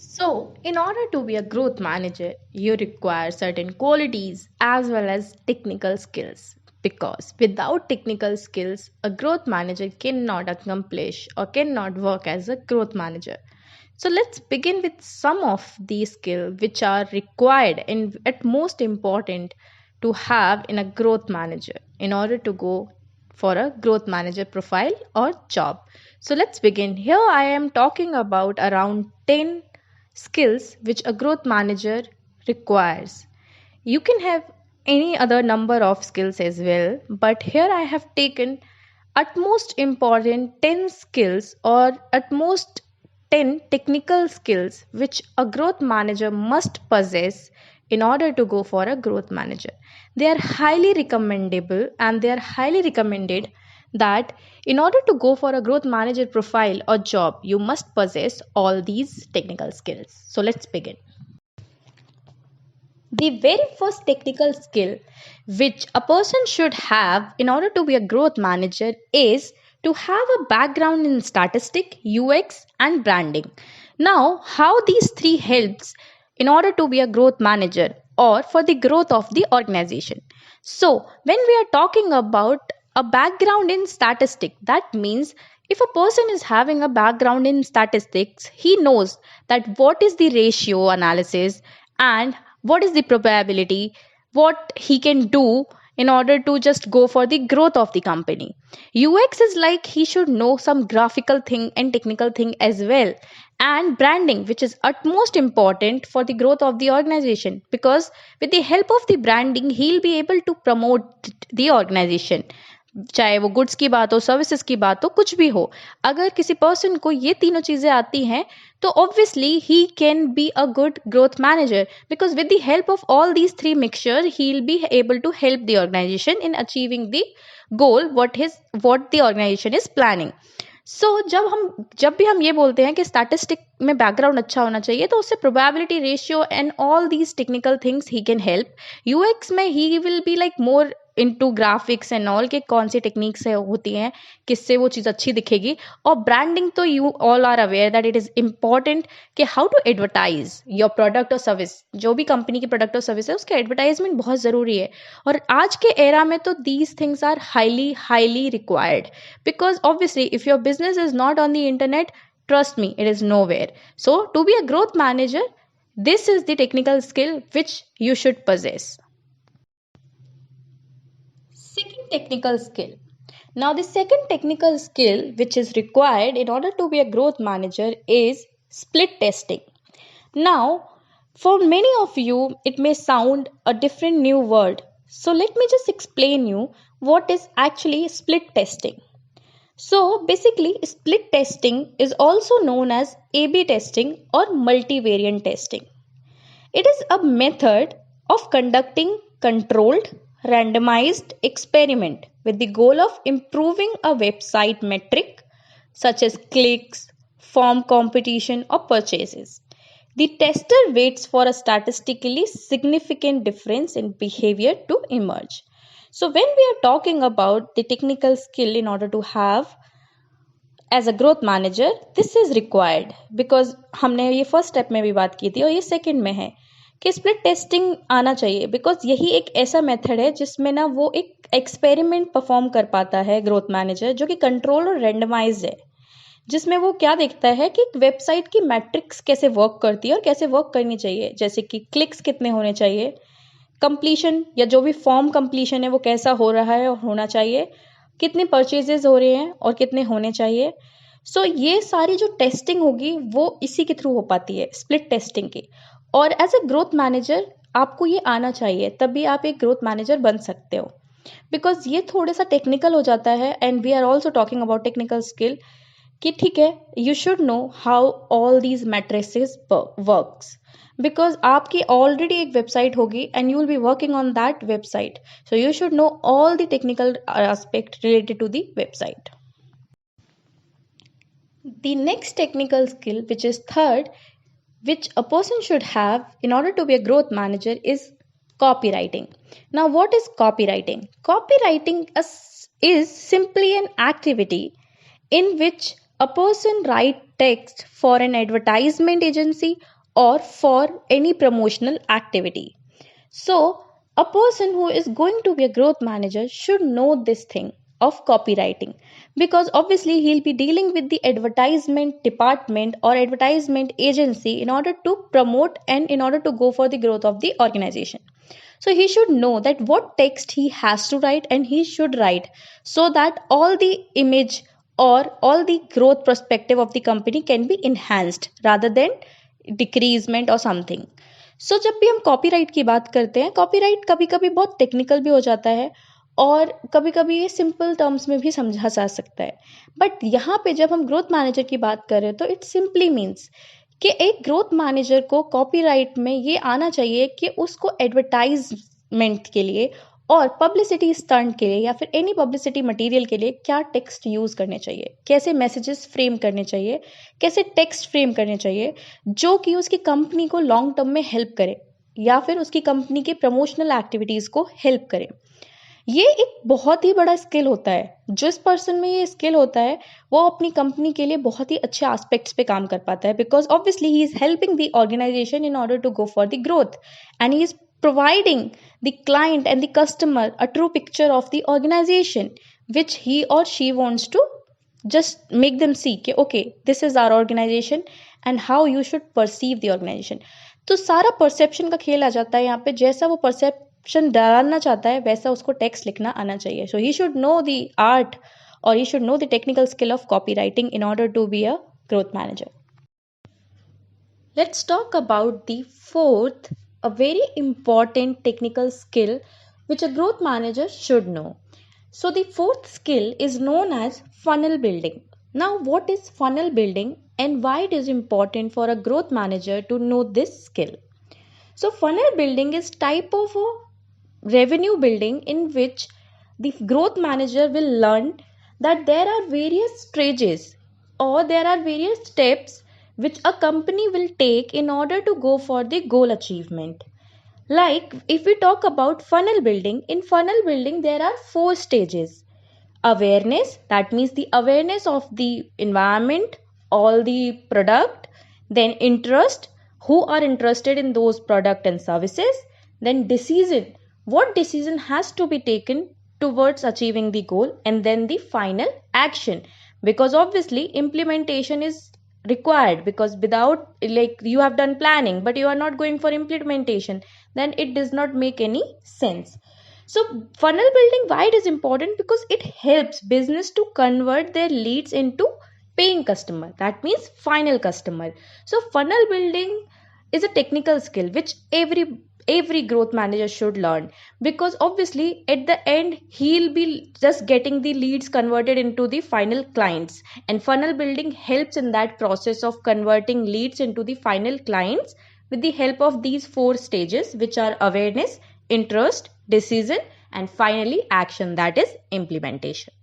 So, in order to be a growth manager, you require certain qualities as well as technical skills. Because without technical skills, a growth manager cannot accomplish or cannot work as a growth manager. So, let's begin with some of these skills which are required and at most important to have in a growth manager in order to go for a growth manager profile or job. So, let's begin. Here, I am talking about around 10 skills which a growth manager requires. You can have any other number of skills as well, but here I have taken at most important 10 skills or at most 10 technical skills which a growth manager must possess in order to go for a growth manager. They are highly recommendable and they are highly recommended that in order to go for a growth manager profile or job, you must possess all these technical skills. So let's begin. The very first technical skill which a person should have in order to be a growth manager is to have a background in statistic, UX and branding. Now, how these three helps in order to be a growth manager or for the growth of the organization. So, when we are talking about a background in statistic, that means if a person is having a background in statistics, he knows that what is the ratio analysis and what is the probability, what he can do in order to just go for the growth of the company. UX is like he should know some graphical thing and technical thing as well, and branding, which is utmost important for the growth of the organization, because with the help of the branding he'll be able to promote the organization, चाहे वो goods की बात हो, services की बात हो, कुछ भी हो. अगर किसी पर्सन को ये तीनों चीज़ें आती हैं तो obviously he can be a good growth manager, because with the help of all these three mixture he will be able to help the organisation in achieving the goal what the organisation is planning. So जब भी हम ये बोलते हैं कि statistic में background अच्छा होना चाहिए, तो उससे probability ratio and all these technical things he can help. UX में he will be like more into graphics and all, के कौन सी टेक्निक्स है होती हैं, किससे वो चीज़ अच्छी दिखेगी. और ब्रांडिंग तो you all are aware that it is important कि how to advertise your product और सर्विस. जो भी कंपनी की प्रोडक्ट और सर्विस है उसका एडवर्टाइजमेंट बहुत ज़रूरी है, और आज के एरा में तो these things are highly highly required, because obviously if your business is not on the internet, trust me, it is nowhere. So to be a growth manager, this is the technical skill which you should possess. Second technical skill. Now the second technical skill which is required in order to be a growth manager is split testing. Now, for many of you it may sound a different new word, so let me just explain you what is actually split testing. So basically, split testing is also known as A/B testing or multivariant testing. It is a method of conducting controlled, randomized experiment with the goal of improving a website metric such as clicks, form competition or purchases. The tester waits for a statistically significant difference in behavior to emerge. So when we are talking about the technical skill in order to have as a growth manager, this is required, because हमने ये first step में भी बात की थी और ये second में है कि स्प्लिट टेस्टिंग आना चाहिए, बिकॉज यही एक ऐसा मेथड है जिसमें ना वो एक एक्सपेरिमेंट परफॉर्म कर पाता है ग्रोथ मैनेजर, जो कि कंट्रोल और रेंडमाइज है, जिसमें वो क्या देखता है कि वेबसाइट की मैट्रिक्स कैसे वर्क करती है और कैसे वर्क करनी चाहिए, जैसे कि क्लिक्स कितने होने चाहिए, कंप्लीशन या जो भी फॉर्म कंप्लीशन है वो कैसा हो रहा है और होना चाहिए, कितने परचेजेस हो रहे हैं और कितने होने चाहिए. सो ये सारी जो टेस्टिंग होगी वो इसी के थ्रू हो पाती है, स्प्लिट टेस्टिंग की. और एज अ ग्रोथ मैनेजर आपको ये आना चाहिए, तभी आप एक ग्रोथ मैनेजर बन सकते हो, बिकॉज ये थोड़ा सा टेक्निकल हो जाता है. And we are also talking about technical skill कि ठीक है, you should know how all these matrices works, because आपकी ऑलरेडी एक वेबसाइट होगी and you will be working on that website, so you should know all the technical aspect related to the website. The next technical skill, which is third, which a person should have in order to be a growth manager, is copywriting. Now, what is copywriting? Copywriting is simply an activity in which a person writes text for an advertisement agency or for any promotional activity. So, a person who is going to be a growth manager should know this thing of copywriting, because obviously he'll be dealing with the advertisement department or advertisement agency in order to promote and in order to go for the growth of the organization. So he should know that what text he has to write and he should write, so that all the image or all the growth perspective of the company can be enhanced rather than decreasement or something. सो जब भी हम copyright की बात करते हैं, copyright कभी कभी बहुत टेक्निकल भी हो जाता है और कभी कभी ये सिंपल टर्म्स में भी समझा जा सकता है. बट यहाँ पे जब हम ग्रोथ मैनेजर की बात कर रहे हैं तो इट सिंपली मीन्स कि एक ग्रोथ मैनेजर को कॉपीराइट में ये आना चाहिए कि उसको एडवर्टाइजमेंट के लिए और पब्लिसिटी स्टंट के लिए या फिर एनी पब्लिसिटी मटेरियल के लिए क्या टेक्स्ट यूज़ करने चाहिए, कैसे मैसेजेस फ्रेम करने चाहिए, कैसे टेक्स्ट फ्रेम करने चाहिए जो कि उसकी कंपनी को लॉन्ग टर्म में हेल्प करे या फिर उसकी कंपनी के प्रमोशनल एक्टिविटीज़ को हेल्प करे. ये एक बहुत ही बड़ा स्किल होता है. जिस पर्सन में ये स्किल होता है वो अपनी कंपनी के लिए बहुत ही अच्छे एस्पेक्ट्स पे काम कर पाता है, because obviously he is helping the organisation in order to go for the growth and he is providing the client and the customer a true picture of the organization which he or she wants to just make them see कि okay this is our organization and how you should perceive the organization. तो सारा perception का खेल आ जाता है यहाँ पे. जैसा वो परसेप्शन डालना चाहता है वैसा उसको टेक्स्ट लिखना आना चाहिए. So he should know the art or he should know the technical skill of copywriting in order to be a growth manager. Let's talk about the fourth, a very important technical skill which a growth manager should know. So the fourth skill is known as funnel building. Now, what is funnel building and why it is important for a growth manager to know this skill? So funnel building is type of a revenue building in which the growth manager will learn that there are various stages or there are various steps which a company will take in order to go for the goal achievement. Like if we talk about funnel building, in funnel building there are 4 stages. Awareness, that means the awareness of the environment, all the product. Then interest, who are interested in those product and services. Then decision, what decision has to be taken towards achieving the goal. And then the final action, because obviously implementation is required, because without, like, you have done planning but you are not going for implementation, then it does not make any sense. So funnel building, why it is important? Because it helps business to convert their leads into paying customer, that means final customer. So funnel building is a technical skill which every growth manager should learn, because obviously at the end he'll be just getting the leads converted into the final clients, and funnel building helps in that process of converting leads into the final clients with the help of these 4 stages, which are awareness, interest, decision, and finally action, that is implementation.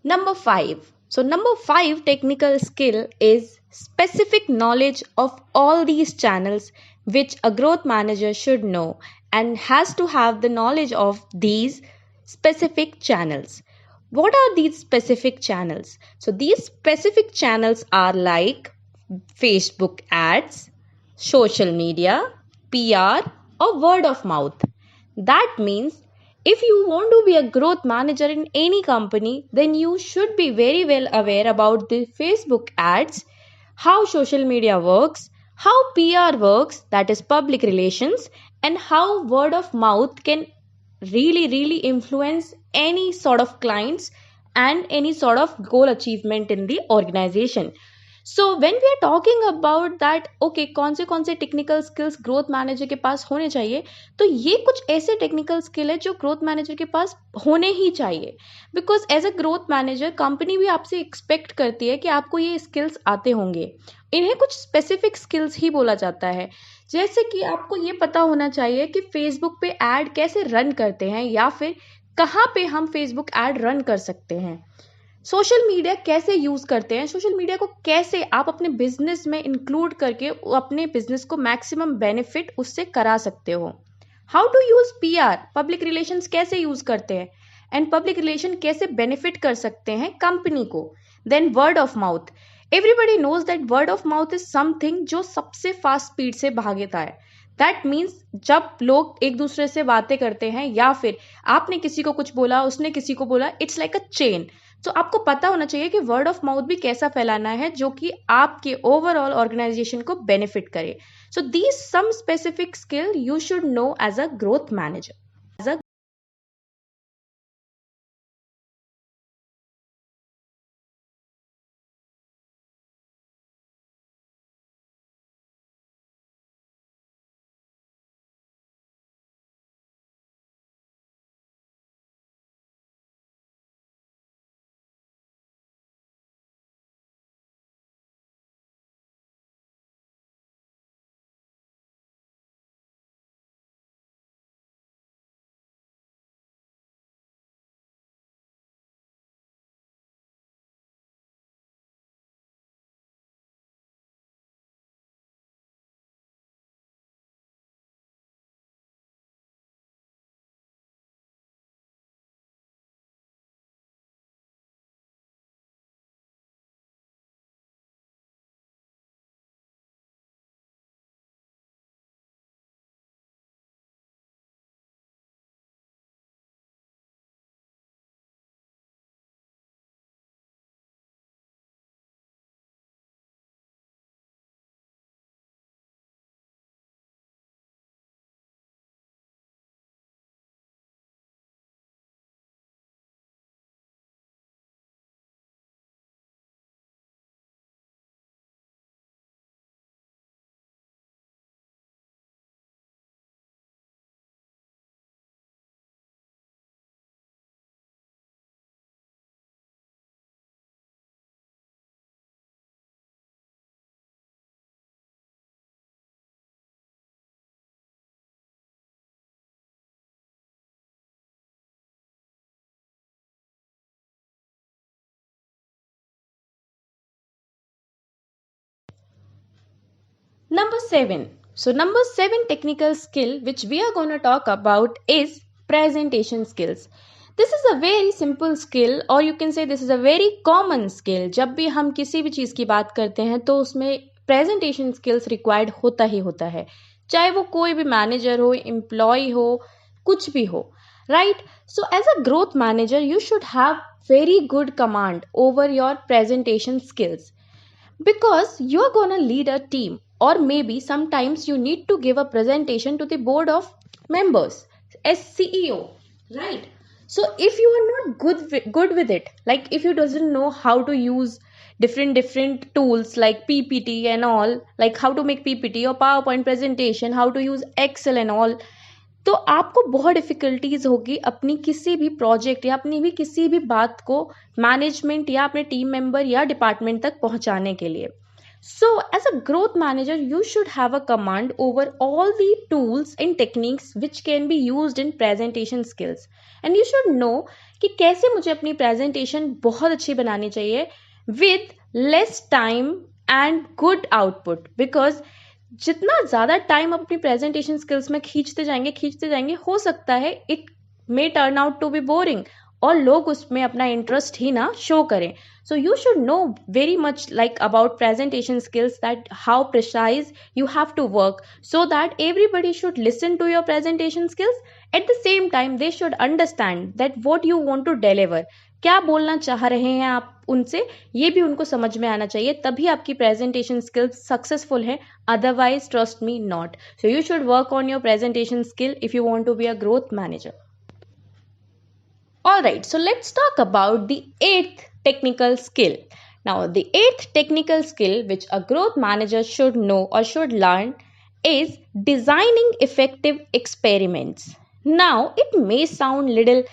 Number 5. So number 5 technical skill is specific knowledge of all these channels which a growth manager should know and has to have the knowledge of these specific channels. What are these specific channels? So these specific channels are like Facebook ads, social media, PR, or word of mouth. That means if you want to be a growth manager in any company, then you should be very well aware about the Facebook ads, how social media works, how PR works, that is public relations, and how word of mouth can really influence any sort of clients and any sort of goal achievement in the organization. So when we are talking about that, okay कौन से technical skills growth manager के पास होने चाहिए, तो ये कुछ ऐसे technical skill है जो ग्रोथ मैनेजर के पास होने ही चाहिए, because as a growth manager company भी आपसे एक्सपेक्ट करती है कि आपको ये स्किल्स आते होंगे. इन्हें कुछ स्पेसिफिक स्किल्स ही बोला जाता है, जैसे कि आपको ये पता होना चाहिए कि फेसबुक पे ऐड कैसे रन करते हैं या फिर कहाँ पे हम फेसबुक ऐड रन कर सकते हैं, सोशल मीडिया कैसे यूज़ करते हैं, सोशल मीडिया को कैसे आप अपने बिजनेस में इंक्लूड करके अपने बिजनेस को मैक्सिमम बेनिफिट उससे करा सकते हो, how to use PR, public relations कैसे यूज़ करते हैं एंड पब्लिक रिलेशन कैसे बेनिफिट कर सकते हैं कंपनी को, then word of mouth everybody knows that word of mouth is something जो सबसे फास्ट स्पीड से भागता है. दैट मीन्स जब लोग एक दूसरे से बातें करते हैं या फिर आपने किसी को कुछ बोला, उसने किसी को बोला, इट्स लाइक अ चेन. तो आपको पता होना चाहिए कि वर्ड ऑफ माउथ भी कैसा फैलाना है जो कि आपके ओवरऑल ऑर्गेनाइजेशन को बेनिफिट करे. So these some specific skill you should know as a growth manager. Number 7. So, number 7 technical skill which we are going to talk about is presentation skills. This is a very simple skill or you can say this is a very common skill. जब भी हम किसी भी चीज़ की बात करते हैं तो उसमें presentation skills required होता ही होता है, चाहे वो कोई भी मैनेजर हो, एम्प्लॉय हो, कुछ भी हो, right? So as a growth manager you should have very good command over your presentation skills because you are going to lead a team or maybe sometimes you need to give a presentation to the board of members as CEO, right? So if you are not good with it, like if you doesn't know how to use different tools like PPT and all, like how to make PPT or PowerPoint presentation, how to use Excel and all, तो आपको बहुत difficulties होगी अपनी किसी भी project या अपनी भी किसी भी बात को मैनेजमेंट या अपने टीम मेंबर या डिपार्टमेंट तक पहुंचाने के लिए. So as a growth manager you should have a command over all the tools and techniques which can be used in presentation skills and you should know कि कैसे मुझे अपनी presentation बहुत अच्छी बनानी चाहिए with less time and good output because जितना ज़्यादा टाइम अपनी प्रेजेंटेशन स्किल्स में खींचते जाएंगे हो सकता है it may turn out to be boring और लोग उसमें अपना इंटरेस्ट ही ना शो करें. So you should know very much like about presentation skills that how precise you have to work so that everybody should listen to your presentation skills. At the same time they should understand that what you want to deliver, क्या बोलना चाह रहे हैं आप उनसे, ये भी उनको समझ में आना चाहिए, तभी आपकी प्रेजेंटेशन स्किल्स सक्सेसफुल है. Otherwise trust me not. So you should work on your presentation skill if you want to be a growth manager. Alright, so let's talk about the 8th technical skill. Now, the 8th technical skill which a growth manager should know or should learn is designing effective experiments. Now, it may sound little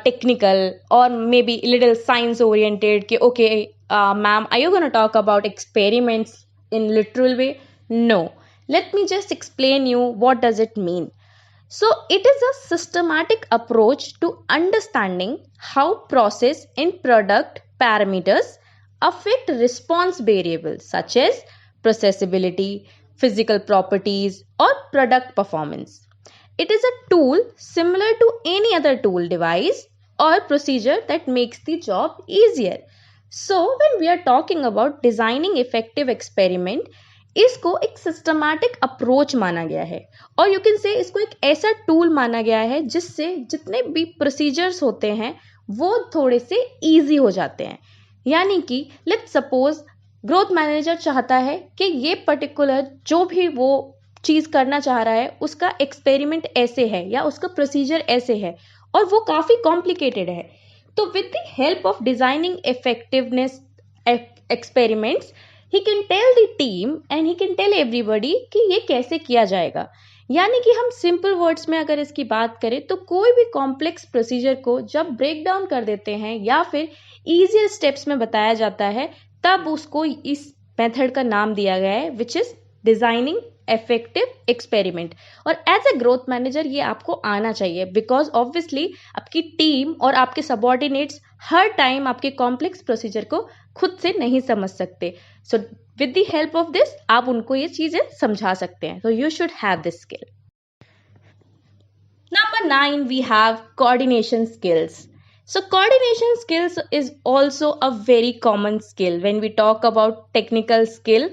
technical or maybe little science oriented. Okay, ma'am, are you going to talk about experiments in literal way? No. Let me just explain you what does it mean. So, it is a systematic approach to understanding how process and product parameters affect response variables such as processability, physical properties, or product performance. It is a tool similar to any other tool, device, or procedure that makes the job easier. So when we are talking about designing effective experiment, इसको एक systematic approach माना गया है और you can say इसको एक ऐसा tool माना गया है जिससे जितने भी प्रोसीजर्स होते हैं वो थोड़े से ईजी हो जाते हैं। यानी कि लेट्स सपोज ग्रोथ मैनेजर चाहता है कि ये पर्टिकुलर जो भी वो चीज़ करना चाह रहा है उसका एक्सपेरिमेंट ऐसे है या उसका प्रोसीजर ऐसे है और वो काफ़ी कॉम्प्लिकेटेड है। तो with the help of designing effectiveness experiments, he can tell the team and he can tell everybody कि ये कैसे किया जाएगा। यानी कि हम सिंपल वर्ड्स में अगर इसकी बात करें तो कोई भी कॉम्प्लेक्स प्रोसीजर को जब ब्रेक डाउन कर देते हैं या फिर ईजियर स्टेप्स में बताया जाता है, तब उसको इस मेथड का नाम दिया गया है which is designing effective experiment. और एज ए ग्रोथ मैनेजर ये आपको आना चाहिए बिकॉज ऑब्वियसली आपकी टीम और आपके सबॉर्डिनेट्स हर टाइम आपके कॉम्प्लेक्स प्रोसीजर को खुद से नहीं समझ सकते। So with the help of this आप उनको ये चीजें समझा सकते हैं। सो you should have this skill. Number 9, we have coordination skills. So coordination skills is also a very common skill when we talk about technical skill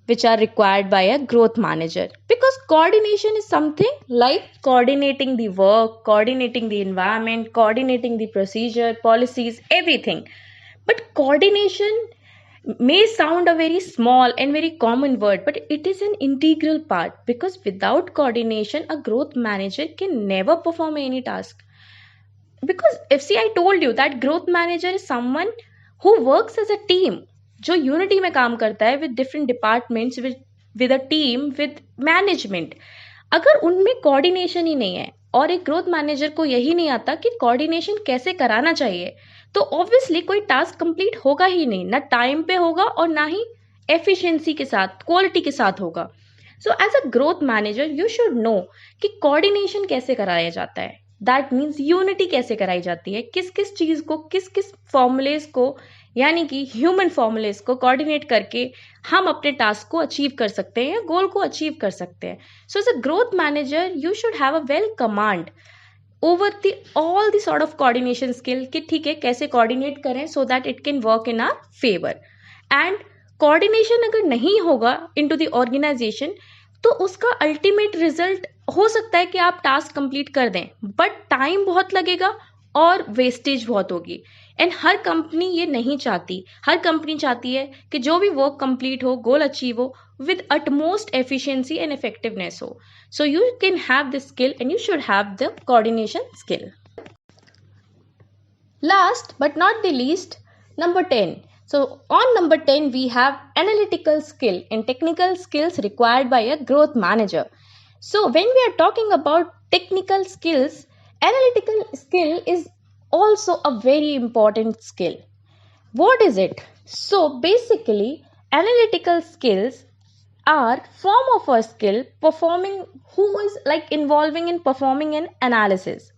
which are required by a growth manager, because coordination is something like coordinating the work, coordinating the environment, coordinating the procedure, policies, everything. But coordination may sound a very small and very common word, but it is an integral part, because without coordination a growth manager can never perform any task. Because if see, I told you that growth manager is someone who works as a team, जो unity में काम करता है with different departments, with a team, with management. अगर उनमें coordination ही नहीं है और एक ग्रोथ मैनेजर को यही नहीं आता कि कोऑर्डिनेशन कैसे कराना चाहिए, तो ऑब्वियसली कोई टास्क कंप्लीट होगा ही नहीं, ना टाइम पे होगा और ना ही एफिशिएंसी के साथ, क्वालिटी के साथ होगा। So as a growth manager you should know कि कोऑर्डिनेशन कैसे कराया जाता है, दैट मीन्स यूनिटी कैसे कराई जाती है, किस किस चीज़ को, किस किस फॉर्मूलेज को, यानी कि ह्यूमन फॉर्मूलेज को कोऑर्डिनेट करके हम अपने टास्क को अचीव कर सकते हैं या गोल को अचीव कर सकते हैं। So as a growth manager you should have a well command over the all the sort of coordination skill कि ठीक है कैसे कोऑर्डिनेट करें so that it can work in our favour. And coordination अगर नहीं होगा इनटू द ऑर्गेनाइजेशन तो उसका अल्टीमेट रिजल्ट हो सकता है कि आप टास्क कंप्लीट कर दें, बट टाइम बहुत लगेगा और वेस्टेज बहुत होगी। एंड हर कंपनी ये नहीं चाहती, हर कंपनी चाहती है कि जो भी वर्क कंप्लीट हो, गोल अचीव हो with utmost efficiency and effectiveness हो। So you can have this skill and you should have the coordination skill. Last but not the least, number 10. So on number 10 we have analytical skill and technical skills required by a growth manager. So when we are talking about technical skills, analytical skill is also a very important skill. What is it? So basically analytical skills are form of a skill performing who is like involving in performing an analysis.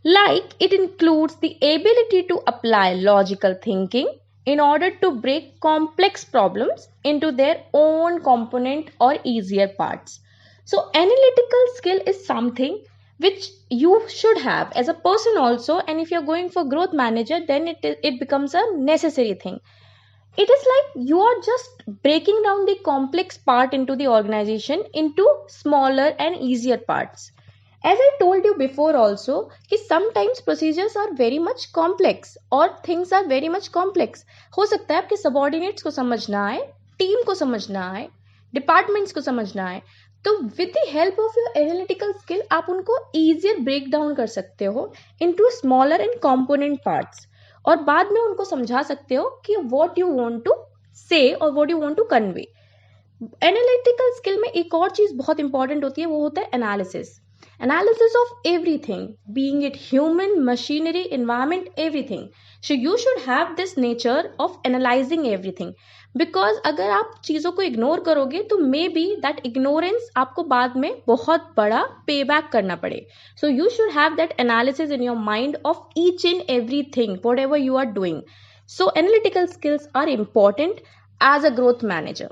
Like it includes the ability to apply logical thinking in order to break complex problems into their own component or easier parts. So analytical skill is something which you should have as a person also, and if you're going for growth manager then it becomes a necessary thing. It is like you are just breaking down the complex part into the organization into smaller and easier parts. As I told you before also कि sometimes procedures are very much complex or things are very much complex. हो सकता है आपके subordinates को समझ ना आए, team को समझ ना आए, डिपार्टमेंट्स को समझ ना आए, तो with the help of your analytical skill आप उनको ईजियर ब्रेक डाउन कर सकते हो into smaller and component parts और बाद में उनको समझा सकते हो कि what you want to say और what you want to convey. Analytical skill में एक और चीज बहुत इंपॉर्टेंट होती है, वो होता है analysis of everything, being it human, machinery, environment, everything. So you should have this nature of analysing everything, because अगर आप चीज़ों को इग्नोर करोगे तो मे बी दैट इग्नोरेंस आपको बाद में बहुत बड़ा पे बैक करना पड़े। सो you should have that analysis in your mind of each and everything whatever you are doing. So analytical skills are important as a growth manager.